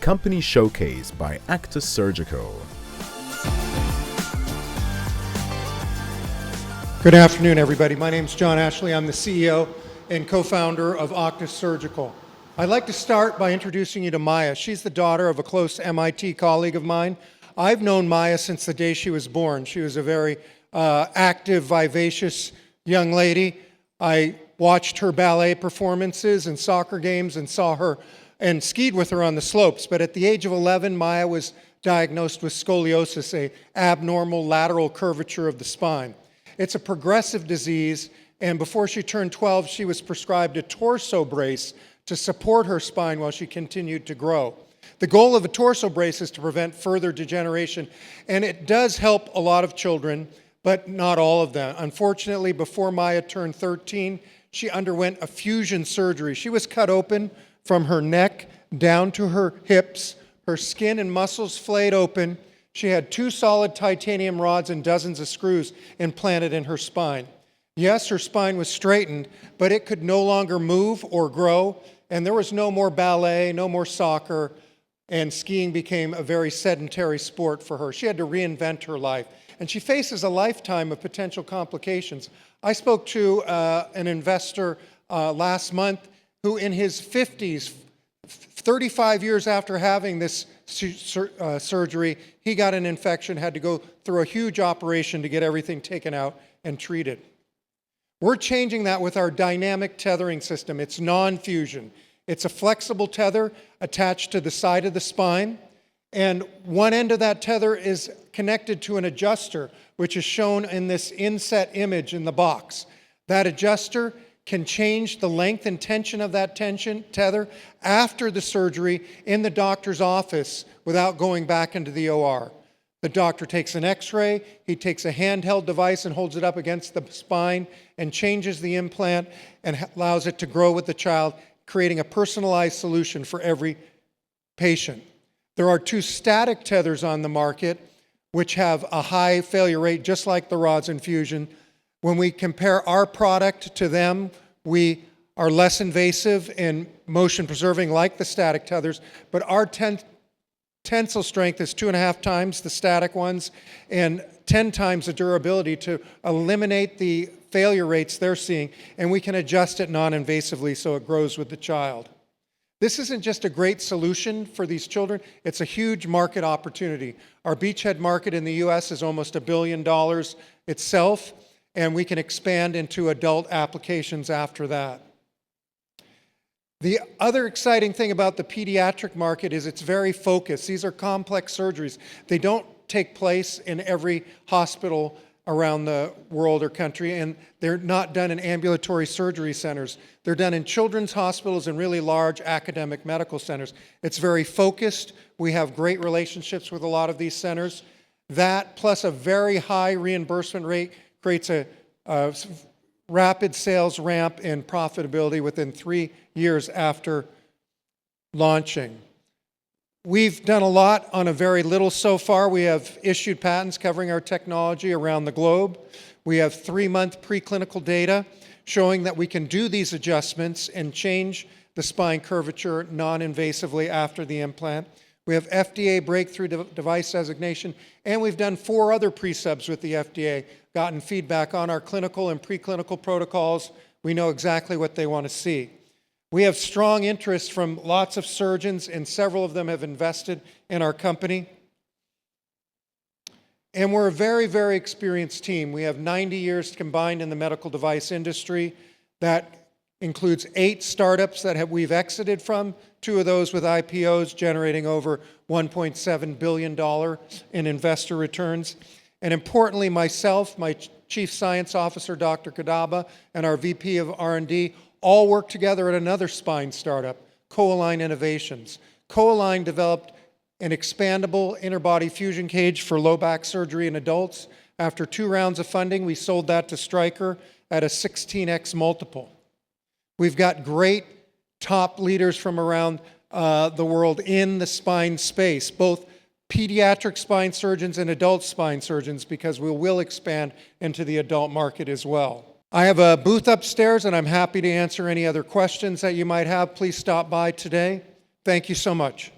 company showcase by Auctus Surgical. Good afternoon, everybody. My name is John Ashley. I'm the CEO and co-founder of Auctus Surgical. I'd like to start by introducing you to Maya. She's the daughter of a close MIT colleague of mine. I've known Maya since the day she was born. She was a very active, vivacious young lady. I watched her ballet performances and soccer games and saw her and skied with her on the slopes. But at the age of 11, Maya was diagnosed with scoliosis, an abnormal lateral curvature of the spine. It's a progressive disease, and before she turned 12, she was prescribed a torso brace to support her spine while she continued to grow. The goal of a torso brace is to prevent further degeneration, and it does help a lot of children, but not all of them. Unfortunately, before Maya turned 13, she underwent a fusion surgery. She was cut open from her neck down to her hips, her skin and muscles flayed open. She had 2 solid titanium rods and dozens of screws implanted in her spine. Yes, her spine was straightened, but it could no longer move or grow, and there was no more ballet, no more soccer, and skiing became a very sedentary sport for her. She had to reinvent her life, and she faces a lifetime of potential complications. I spoke to an investor last month who in his 50s, 35 years after having this surgery, he got an infection, had to go through a huge operation to get everything taken out and treated. We're changing that with our dynamic tethering system. It's non-fusion. It's a flexible tether attached to the side of the spine, and one end of that tether is connected to an adjuster, which is shown in this inset image in the box. That adjuster can change the length and tension of that tether after the surgery in the doctor's office without going back into the OR. The doctor takes an x-ray, he takes a handheld device and holds it up against the spine and changes the implant and allows it to grow with the child, creating a personalized solution for every patient. There are 2 static tethers on the market which have a high failure rate, just like the rods in fusion. When we compare our product to them, we are less invasive and motion preserving like the static tethers, but our tensile strength is 2.5 times the static ones and 10 times the durability to eliminate the failure rates they're seeing, and we can adjust it non-invasively so it grows with the child. This isn't just a great solution for these children, it's a huge market opportunity. Our beachhead market in the US is almost $1 billion itself, and we can expand into adult applications after that. The other exciting thing about the pediatric market is it's very focused. These are complex surgeries. They don't take place in every hospital around the world or country, and they're not done in ambulatory surgery centers. They're done in children's hospitals and really large academic medical centers. It's very focused. We have great relationships with a lot of these centers. That plus a very high reimbursement rate creates a rapid sales ramp and profitability within 3 years after launching. We've done a lot on a very little so far. We have issued patents covering our technology around the globe. We have 3-month preclinical data showing that we can do these adjustments and change the spine curvature non-invasively after the implant. We have FDA breakthrough device designation, and we've done 4 other pre-subs with the FDA, gotten feedback on our clinical and preclinical protocols. We know exactly what they want to see. We have strong interest from lots of surgeons, and several of them have invested in our company. And we're a very, very experienced team. We have 90 years combined in the medical device industry. That includes 8 startups that we've exited from, 2 of those with IPOs generating over $1.7 billion in investor returns. And importantly, myself, my Chief Science Officer, Dr. Kadaba, and our VP of R&D all work together at another spine startup, CoAlign Innovations. CoAlign developed an expandable interbody fusion cage for low back surgery in adults. After 2 rounds of funding, we sold that to Stryker at a 16x multiple. We've got great top leaders from around the world in the spine space, both pediatric spine surgeons and adult spine surgeons, because we will expand into the adult market as well. I have a booth upstairs, and I'm happy to answer any other questions that you might have. Please stop by today. Thank you so much.